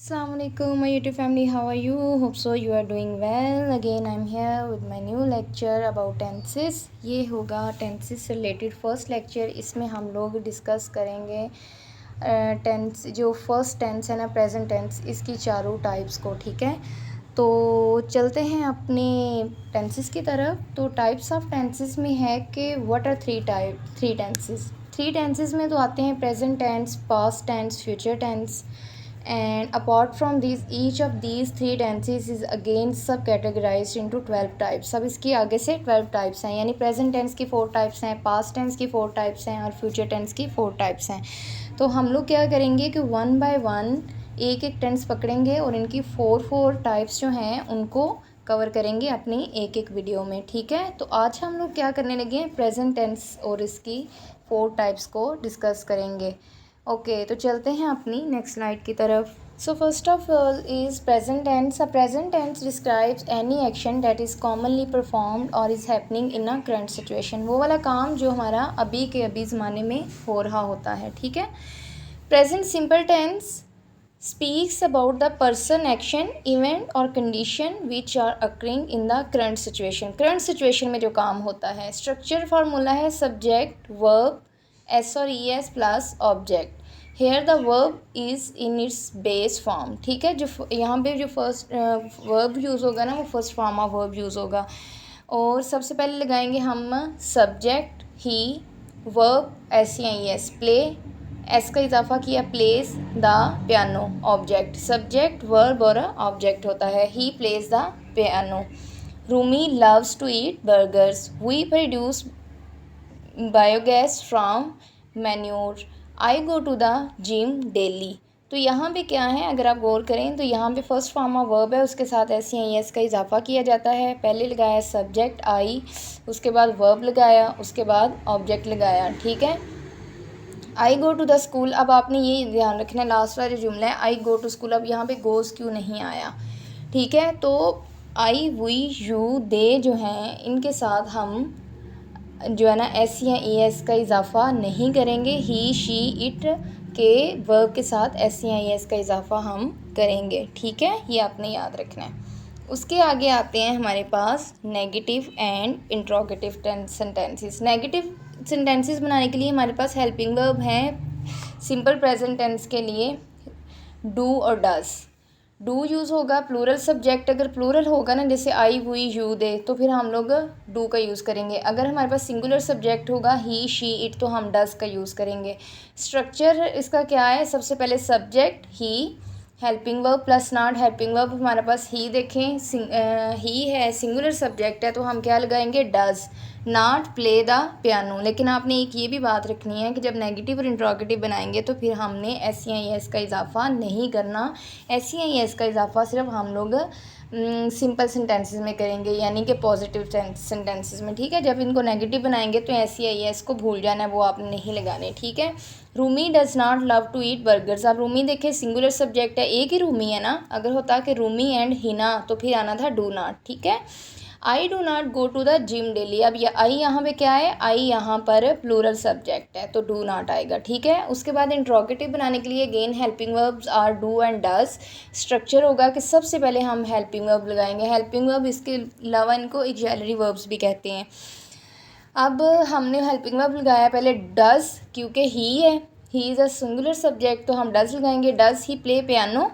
Assalamualaikum my YouTube family, how are you? Hope so you are doing well. Again I'm here with my new lecture about tenses. ये होगा tenses से related first lecture. इसमें हम लोग discuss करेंगे tense जो first tense है ना, प्रेजेंट टेंस, इसकी चारों टाइप्स को। ठीक है, तो चलते हैं अपने टेंसेस की तरफ। तो टाइप्स ऑफ टेंसेस में है कि what are three tenses. Three tenses में तो आते हैं present tense, past tense, future tense. And apart from these, each of these three tenses is again सब categorized into 12 types। अब इसकी आगे से 12 types हैं, यानी प्रेजेंट टेंस की 4 types हैं, पास्ट टेंस की 4 types हैं और फ्यूचर टेंस की 4 types हैं। तो हम लोग क्या करेंगे कि वन बाय वन एक एक टेंस पकड़ेंगे और इनकी 4 टाइप्स जो हैं उनको कवर करेंगे अपनी एक एक वीडियो में। ठीक है, तो आज हम लोग क्या करने लगे हैं, प्रेजेंट टेंस और इसकी 4 टाइप्स को डिस्कस करेंगे। ओके, तो चलते हैं अपनी नेक्स्ट स्लाइड की तरफ। So first of all is present tense. A present tense describes any action that is commonly performed और is happening in a current situation. वो वाला काम जो हमारा अभी के अभी ज़माने में हो रहा होता है। ठीक है, present simple tense speaks about the person, action, event और condition which are occurring in the current situation. Current situation में जो काम होता है। स्ट्रक्चर फार्मूला है सब्जेक्ट, वर्ब, एस और e s plus object. Here the verb is in its base form. ठीक है, जो यहाँ पे जो फर्स्ट वर्ब यूज़ होगा ना, वो first form of verb use होगा। और सबसे पहले लगाएंगे हम सब्जेक्ट ही, वर्ब एस या ई एस, प्ले, एस का इजाफा किया, place the piano, object. Subject verb और ऑब्जेक्ट होता है। He place the piano. Rumi loves to eat burgers. We produce biogas from manure. I go to the gym daily. तो यहाँ पे क्या है, अगर आप गौर करें तो यहाँ पे फर्स्ट फॉर्म ऑफ वर्ब है, उसके साथ एस या एस का इजाफा किया जाता है। पहले लगाया सब्जेक्ट आई, उसके बाद वर्ब लगाया, उसके बाद ऑब्जेक्ट लगाया। ठीक है, आई गो टू द स्कूल। अब आपने ये ध्यान रखना है, लास्ट वाला जो जुमला है आई गो टू स्कूल, अब यहाँ पे गोज़ क्यों नहीं आया। ठीक है, तो आई, वी, यू, दे जो हैं इनके साथ हम जो है ना एस या ई एस का इजाफा नहीं करेंगे। ही, शी, इट के वर्ब के साथ एस या ई एस का इजाफा हम करेंगे। ठीक है, ये आपने याद रखना है। उसके आगे आते हैं हमारे पास negative and interrogative sentences. Negative sentences बनाने के लिए हमारे पास हेल्पिंग वर्ब हैं। सिंपल प्रेजेंट टेंस के लिए डू और डज। डू यूज़ होगा प्लूरल सब्जेक्ट, अगर प्लूरल होगा ना जैसे आई, वी, यू, दे, तो फिर हम लोग डू का यूज़ करेंगे। अगर हमारे पास सिंगुलर सब्जेक्ट होगा ही, शी, इट, तो हम डज का यूज़ करेंगे। स्ट्रक्चर इसका क्या है, सबसे पहले subject he, helping verb plus not. Helping verb हमारे पास ही, देखें ही है, सिंगुलर सब्जेक्ट है, तो हम क्या लगाएंगे, does. Not play the piano. लेकिन आपने एक ये भी बात रखनी है कि जब नेगेटिव और इंट्रोगेटिव बनाएंगे तो फिर हमने एस या एस का इजाफा नहीं करना। एस या एस का इजाफा सिर्फ हम लोग सिंपल सेंटेंसेस में करेंगे, यानी कि पॉजिटिव सेंटेंसेस में। ठीक है, जब इनको नेगेटिव बनाएंगे तो एस या एस को भूल जाना है, वो आपने नहीं लगाने। ठीक है, Rumi does not love to eat burgers. अब रूमी देखें सिंगुलर सब्जेक्ट है, एक ही रूमी है ना, अगर होता कि रूमी एंड हिना तो फिर आना था डू नॉट। ठीक है, I do not go to the gym daily. अब ये आई यहाँ पे क्या है, आई यहाँ पर प्लूरल सब्जेक्ट है, तो डू नॉट आएगा। ठीक है, उसके बाद इंट्रोगेटिव बनाने के लिए again helping verbs are do and does. Structure होगा कि सबसे पहले हम हेल्पिंग वर्ब लगाएंगे। हेल्पिंग वर्ब, इसके अलावा इनको ऑक्सिलरी वर्ब्स भी कहते हैं। अब हमने हेल्पिंग वर्ब लगाया पहले डज, क्योंकि ही है, he is a singular subject, तो हम डज लगाएंगे। Does he play piano,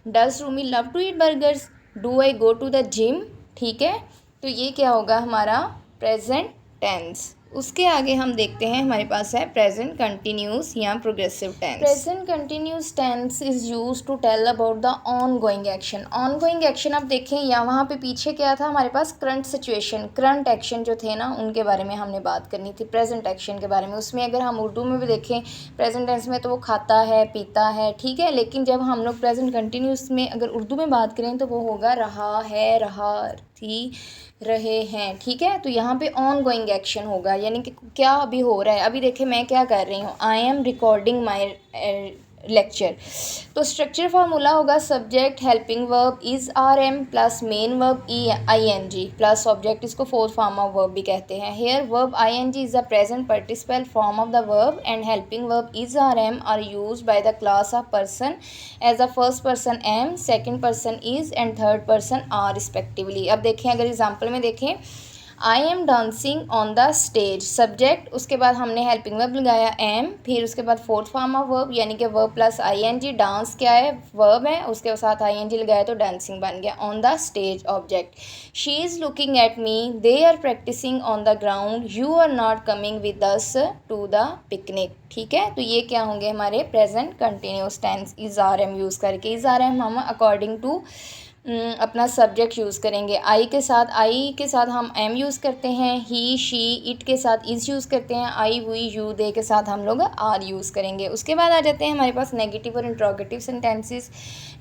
does Rumi love to eat burgers, do I go to the gym. ठीक है, तो ये क्या होगा हमारा प्रेजेंट टेंस। उसके आगे हम देखते हैं, हमारे पास है प्रेजेंट कंटिन्यूस या progressive tense. Present continuous tense is use to tell about the on going action. On going action आप देखें, या वहाँ पे पीछे क्या था हमारे पास, करंट सिचुएशन, करंट एक्शन जो थे ना उनके बारे में हमने बात करनी थी, प्रेजेंट एक्शन के बारे में। उसमें अगर हम उर्दू में भी देखें प्रेजेंट टेंस में तो वो खाता है, पीता है। ठीक है, लेकिन जब हम लोग प्रेजेंट कंटिन्यूस में अगर उर्दू में बात करें तो वो होगा रहा है, रहा थी, रहे हैं। ठीक है, तो यहाँ पे ऑन गोइंग एक्शन होगा, यानी कि क्या अभी हो रहा है। अभी देखें मैं क्या कर रही हूँ, I am recording my lecture. तो स्ट्रक्चर फार्मूला होगा subject helping verb is are am plus main verb I N G plus object, इसको फोर्थ फॉर्म ऑफ वर्ब भी कहते हैं। Here verb I N G is the present participle form of the verb and helping verb is are am are use by the class of person as the first person am, second person is and third person are respectively. अब देखें, अगर example में देखें, I am dancing on the stage, subject, उसके बाद हमने helping verb लगाया M, फिर उसके बाद फोर्थ फॉर्म ऑफ वर्ब यानी कि verb plus I N G, dance क्या है वर्ब है, उसके साथ आई एन जी लगाया तो डांसिंग बन गया। On the stage object, she is looking at me, they are practicing on the ground, you are not coming with us to the picnic. ठीक है, तो ये क्या होंगे हमारे present continuous tense is are am use करके। Is are am हम according to अपना सब्जेक्ट यूज़ करेंगे। आई के साथ हम एम यूज़ करते हैं, ही शी इट के साथ इज़ यूज़ करते हैं, आई हुई यू दे के साथ हम लोग आर यूज़ करेंगे। उसके बाद आ जाते हैं हमारे पास नेगेटिव और इंट्रोगेटिव सेंटेंसेस।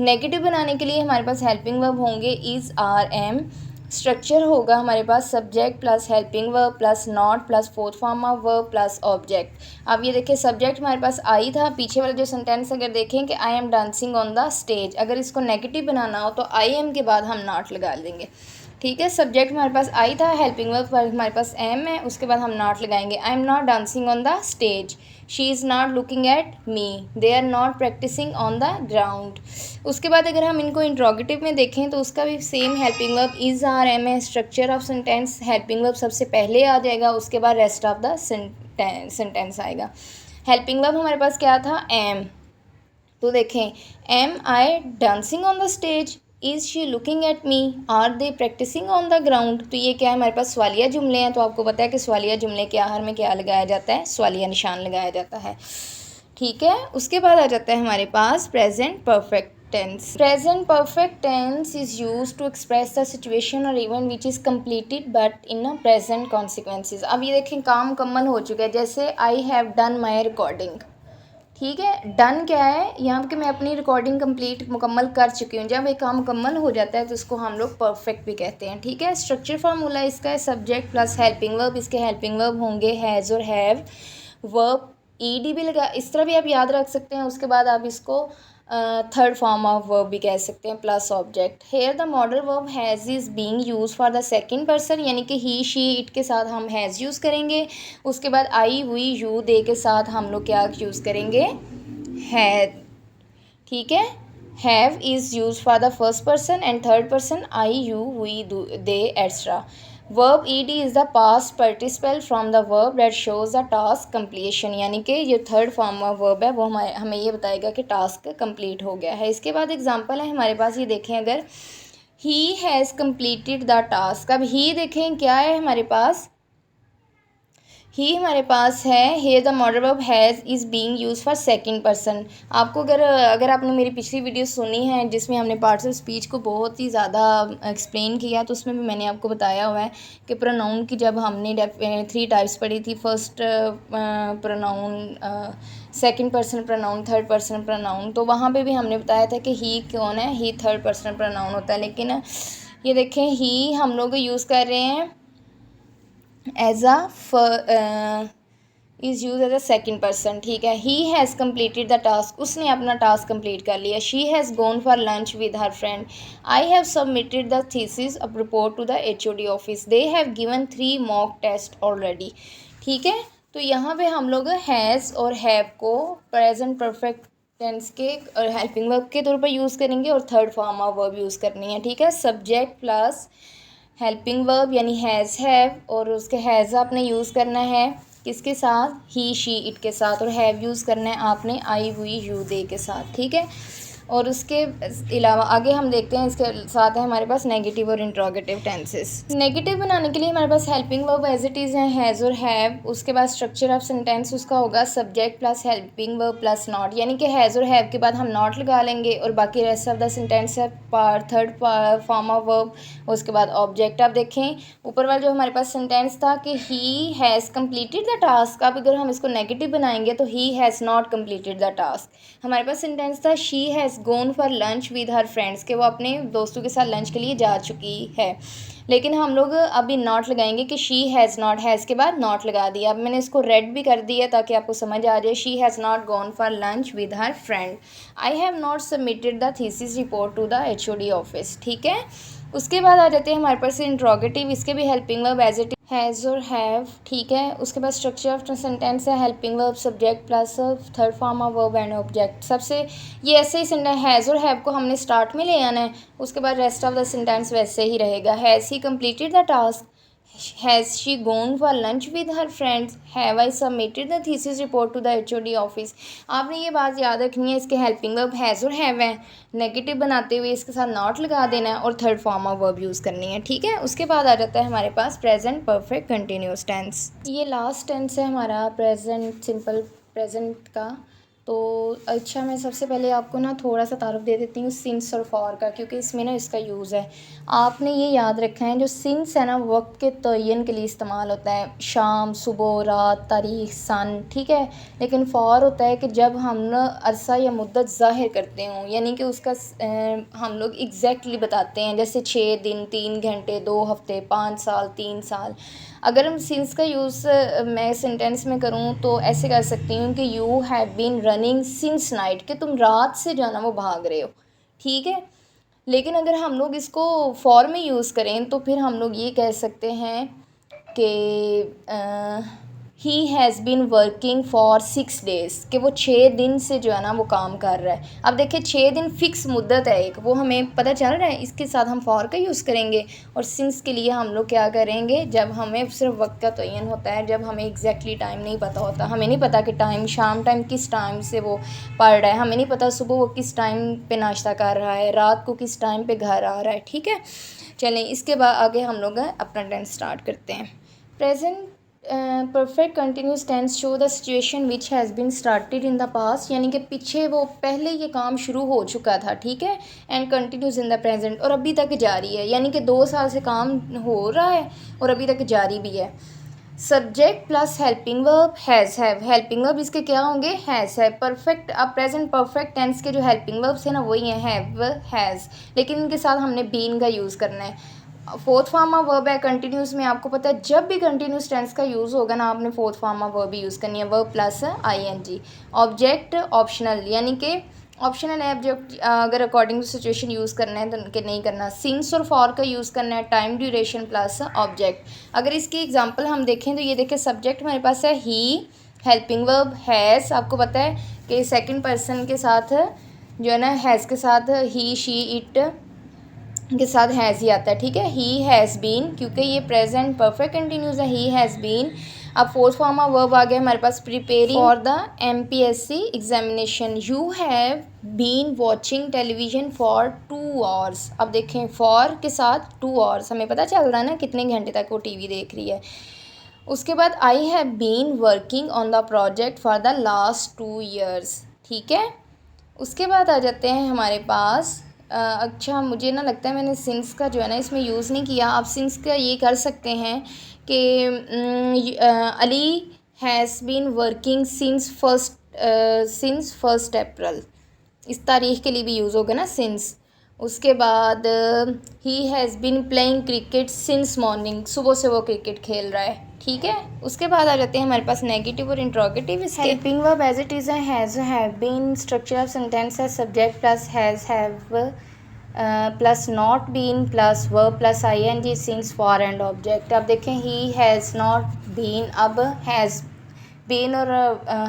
नेगेटिव बनाने के लिए हमारे पास हेल्पिंग वर्ब होंगे इज़ आर एम, स्ट्रक्चर होगा हमारे पास subject plus helping verb plus not plus fourth form of verb plus object. अब ये देखिए, सब्जेक्ट हमारे पास आई था, पीछे वाला जो सेंटेंस अगर देखें कि आई am dancing on the stage, अगर इसको नेगेटिव बनाना हो तो आई एम के बाद हम नॉट लगा देंगे। ठीक है, सब्जेक्ट हमारे पास आई था, हेल्पिंग वर्ब पर हमारे पास एम है, उसके बाद हम नॉट लगाएंगे। I am not dancing on the stage, she is not looking at me, they are not practicing on the ground. उसके बाद अगर हम इनको इंट्रोगेटिव में देखें तो उसका भी same helping verb is are am है, structure of sentence helping verb सबसे पहले आ जाएगा, उसके बाद रेस्ट ऑफ द सेंटेंस आएगा। हेल्पिंग वर्ब हमारे पास क्या था एम, तो देखें am I dancing on the stage, is she looking at me, are they practising on the ground. तो ये क्या है हमारे पास सवालिया जुमले हैं, तो आपको पता है कि सवालिया जुमले के आखिर में क्या लगाया जाता है, सवालिया निशान लगाया जाता है। ठीक है, उसके बाद आ जाता है हमारे पास present perfect tense. Present perfect tense is use to express the situation और event which is completed but in a present consequences. अब ये देखें काम मुकम्मल हो चुका है, जैसे I have done my recording. ठीक है, डन क्या है यहाँ पे कि मैं अपनी रिकॉर्डिंग कंप्लीट मुकम्मल कर चुकी हूँ। जब एक काम मुकम्मल हो जाता है तो इसको हम लोग परफेक्ट भी कहते हैं। ठीक है, स्ट्रक्चर फार्मूला इसका है सब्जेक्ट प्लस हेल्पिंग वर्ब, इसके हेल्पिंग वर्ब होंगे हैज़ और हैव, वर्ब ईडी भी लगा, इस तरह भी आप याद रख सकते हैं। उसके बाद आप इसको थर्ड फॉर्म ऑफ वर्ब भी कह सकते हैं plus object. Here the modal verb has is being use for the second person, यानी कि ही शी इट के साथ हम हैज़ यूज़ करेंगे। उसके बाद आई हुई यू दे के साथ हम लोग क्या यूज़ करेंगे, हैड। ठीक है, have is use for the first person and third person I you we they etcetera. Verb ed is the past participle from the verb that shows the task completion, यानी कि ये third form of verb है, वो हमें ये बताएगा कि task complete हो गया है। इसके बाद एग्जांपल है हमारे पास, ये देखें, अगर he has completed the task. अब ही देखें क्या है हमारे पास, ही हमारे पास है, here the modal verb has is being use for second person. आपको अगर आपने मेरी पिछली वीडियो सुनी है जिसमें हमने पार्ट्स ऑफ स्पीच को बहुत ही ज़्यादा एक्सप्लेन किया, तो उसमें भी मैंने आपको बताया हुआ है कि प्रोनाउन की जब हमने 3 टाइप्स पढ़ी थी, first pronoun, second person pronoun, third person pronoun, तो वहाँ पे भी हमने बताया था कि ही कौन है, ही थर्ड पर्सन प्रोनाउन होता है। लेकिन ये देखें, ही हम लोग यूज़ कर रहे हैं as a is use as a second person. ठीक है, he has completed the task, उसने अपना टास्क कंप्लीट कर लिया। She has gone for lunch with her friend, I have submitted the thesis of report to the HOD office, they have given 3 mock test already. ठीक है, तो यहाँ पे हम लोग हैज़ और हैव को प्रेजेंट परफेक्ट टेंस के और हेल्पिंग वर्ब के तौर पर यूज़ करेंगे और third form of verb use करनी है। ठीक है, सब्जेक्ट प्लस हेल्पिंग वर्ब यानी हैज़ हैव, और उसके हैज़ आपने यूज़ करना है किसके साथ, ही शी इट के साथ, और हैव यूज़ करना है आपने आई हुई यू दे के साथ। ठीक है, और उसके अलावा आगे हम देखते हैं, इसके साथ है हमारे पास नेगेटिव और इंट्रोगेटिव टेंसेस। नेगेटिव बनाने के लिए हमारे पास helping verb as it is है हैज़ और हैव, उसके बाद स्ट्रक्चर ऑफ सेंटेंस उसका होगा subject plus helping verb plus not, यानी कि हैज़ और हैव के बाद हम नॉट लगा लेंगे और बाकी रेस्ट ऑफ द सेंटेंस है थर्ड फॉर्म ऑफ वर्ब, उसके बाद ऑब्जेक्ट। आप देखें ऊपर वाला जो हमारे पास सेंटेंस था कि he has completed the task, अब अगर हम इसको नेगेटिव बनाएंगे तो he has not completed the task. हमारे पास सेंटेंस था she has has gone for lunch with her friends, कि वो अपने दोस्तों के साथ लंच के लिए जा चुकी है। लेकिन हम लोग अभी नॉट लगाएंगे कि शी हैज़ नॉट, हैज़ के बाद नॉट लगा दिया। अब मैंने इसको रेड भी कर दिया ताकि आपको समझ आ जाए। She has not gone for lunch with her friend. I have not submitted the thesis report to the HOD office. ठीक है, उसके बाद आ जाते हैं हमारे पास इंट्रोगेटिव। इसके भी helping verb as it has और हैव। ठीक है, उसके बाद स्ट्रक्चर ऑफ सेंटेंस है helping verb subject plus third form of verb and object. सबसे ये ऐसे ही सेंटेंस हैज़ और हैव को हमने स्टार्ट में ले आना है, उसके बाद रेस्ट ऑफ द सेंटेंस वैसे ही रहेगा। Has he completed the task, has she gone for lunch with her friends, have I submitted the thesis report to the HOD office. आपने ये बात याद रखनी है, इसके हेल्पिंग वर्ब हैज़ और हैव है, नेगेटिव बनाते हुए इसके साथ नॉट लगा देना है और third form of verb use करनी है। ठीक है, उसके बाद आ जाता है हमारे पास प्रेजेंट परफेक्ट कंटिन्यूस टेंस। ये लास्ट टेंस है हमारा प्रेजेंट सिंपल प्रेजेंट का। तो अच्छा, मैं सबसे पहले आपको ना थोड़ा सा तारुफ दे देती हूँ सिंस और फॉर का, क्योंकि इसमें ना इसका यूज़ है। आपने ये याद रखा है, जो सिंस है ना वक्त के तयन के लिए इस्तेमाल होता है, शाम, सुबह, रात, तारीख, सन। ठीक है, लेकिन फॉर होता है कि जब हम ना अरसा या मुद्दत ज़ाहिर करते हों, यानी कि उसका हम लोग एग्जैक्टली बताते हैं, जैसे 6 दिन, 3 घंटे, 2 हफ्ते, 5 साल, 3 साल। अगर हम सिंस का यूज़ मैं सेंटेंस में करूँ तो ऐसे कर सकती हूँ कि you have been running since night, कि तुम रात से जो है ना वो भाग रहे हो। ठीक है, लेकिन अगर हम लोग इसको फॉर में यूज़ करें तो फिर हम लोग ये कह सकते हैं कि he has been working for 6 days, कि वो 6 दिन से जो है ना वो काम कर रहा है। अब देखिए 6 दिन फिक्स मुद्दत है एक, वो हमें पता चल रहा है, इसके साथ हम फॉर का यूज़ करेंगे। और सिंस के लिए हम लोग क्या करेंगे, जब हमें सिर्फ वक्त का तयन होता है, जब हमें एग्जैक्टली टाइम नहीं पता होता, हमें नहीं पता कि टाइम शाम टाइम किस टाइम से वो पढ़ रहा है, हमें नहीं पता सुबह वो किस टाइम पे नाश्ता कर रहा है, रात को किस टाइम पे घर आ रहा है। ठीक है, चलें इसके बाद आगे हम लोग अपना टेंस स्टार्ट करते हैं। Present perfect continuous tense show the situation which has been started in the past, यानी कि पीछे वो पहले ये काम शुरू हो चुका था। ठीक है, and continuous in the present, और अभी तक जारी है, यानी कि 2 साल से काम हो रहा है और अभी तक जारी भी है। Subject plus helping verb has have, helping verb इसके क्या होंगे, हैज़ हैव। परफेक्ट, अब प्रेजेंट परफेक्ट टेंस के जो हेल्पिंग वर्ब्स हैं ना वही हैं हैव, हैज़, लेकिन इनके साथ हमने बीन का यूज़ करना है। फोर्थ फॉर्म ऑफ वर्ब है कंटिन्यूस में, आपको पता है जब भी कंटिन्यूस टेंस का यूज़ होगा ना आपने fourth form of verb use करनी है, verb plus ING। Object optional, यानी कि ऑप्शनल है ऑब्जेक्ट, अगर अकॉर्डिंग टू सिचुएशन यूज़ करना है तो नहीं करना। सिंस और फॉर का यूज़ करना है, टाइम ड्यूरेशन प्लस ऑब्जेक्ट। अगर इसकी एग्जांपल हम देखें तो ये देखिए सब्जेक्ट हमारे पास है ही, हेल्पिंग वर्ब हैज़, आपको पता है कि सेकंड पर्सन के साथ जो है ना हैज़ के साथ ही, शी, इट के साथ हैज़ ही आता है। ठीक है, ही हैज़ बीन, क्योंकि ये प्रेजेंट परफेक्ट कंटिन्यूस है, ही हैज़ बीन। अब फोर्थ फॉर्म ऑफ वर्ब आ गया हमारे पास preparing for the MPSC examination. You have been watching television for 2 hours. अब देखें फॉर के साथ 2 आवर्स, हमें पता चल रहा है ना कितने घंटे तक वो TV देख रही है। उसके बाद I have been working on the project for the last 2 years। ठीक है, उसके बाद आ जाते हैं हमारे पास अच्छा, मुझे ना लगता है मैंने सिंस का जो है ना इसमें यूज़ नहीं किया। आप सिंस का ये कर सकते हैं कि Ali has been working since first April, इस तारीख के लिए भी यूज़ होगा ना सिंस। उसके बाद he has been playing cricket since morning, सुबह से वो क्रिकेट खेल रहा है। ठीक है, उसके बाद आ जाते हैं हमारे पास नेगेटिव और इंट्रोगेटिव। इसके helping verb as it is है has have been, structure of sentence है subject plus has have plus not been plus verb plus ING since for and object. अब देखें ही हैज़ नॉट बीन, अब has been और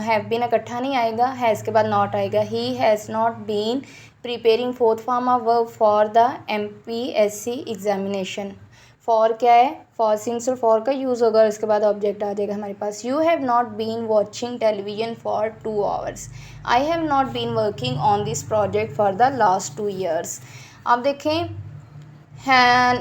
have been इकट्ठा नहीं आएगा, has के बाद नॉट आएगा। He has not been preparing fourth form of verb for the MPSC examination. For क्या है, फॉर सिंस और फॉर का यूज़ होगा और उसके बाद ऑब्जेक्ट आ जाएगा हमारे पास। You have not been watching television for 2 hours. I have not been working on this project for the last 2 years। अब देखें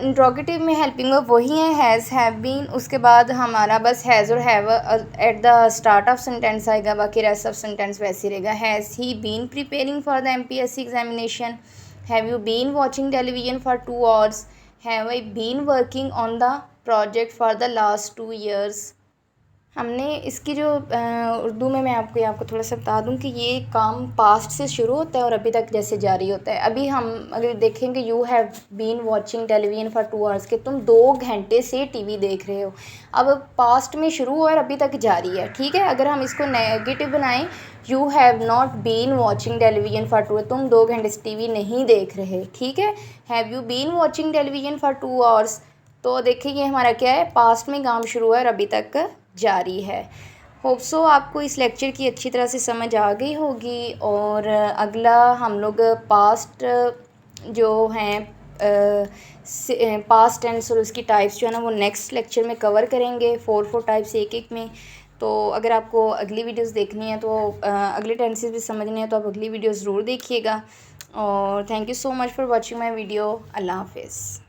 इंट्रोगेटिव में हेल्पिंग वर्ब वही है हैज़ हैव बीन, उसके बाद हमारा बस हैज़ और have at the start of sentence आएगा, बाकी रेस्ट ऑफ सेंटेंस वैसे रहेगा। Has he been preparing for the MPSC examination, have you been watching television for 2 hours, have I been working on the project for the last 2 years। हमने इसकी जो उर्दू में मैं आपको थोड़ा सा बता दूं कि ये काम पास्ट से शुरू होता है और अभी तक जैसे जारी होता है। अभी हम अगर देखेंगे you have been watching television for 2 hours, के तुम 2 घंटे से टीवी देख रहे हो। अब पास्ट में शुरू हुआ और अभी तक जारी है, ठीक है। अगर हम इसको नेगेटिव बनाएं, you have not been watching television for 2, तुम 2 घंटे से टीवी नहीं देख रहे, ठीक है। Have you been watching television for 2 hours, तो देखिए ये हमारा क्या है, पास्ट में काम शुरू है और अभी तक जारी है। होप सो आपको इस लेक्चर की अच्छी तरह से समझ आ गई होगी। और अगला हम लोग पास्ट जो हैं पास्ट टेंस और उसकी टाइप्स जो है ना वो नेक्स्ट लेक्चर में कवर करेंगे, 4 टाइप्स एक में। तो अगर आपको अगली वीडियोस देखनी है तो अगले टेंसेस भी समझने हैं तो आप अगली वीडियो ज़रूर देखिएगा। और thank you so much for watching my video. अल्लाह हाफिज़।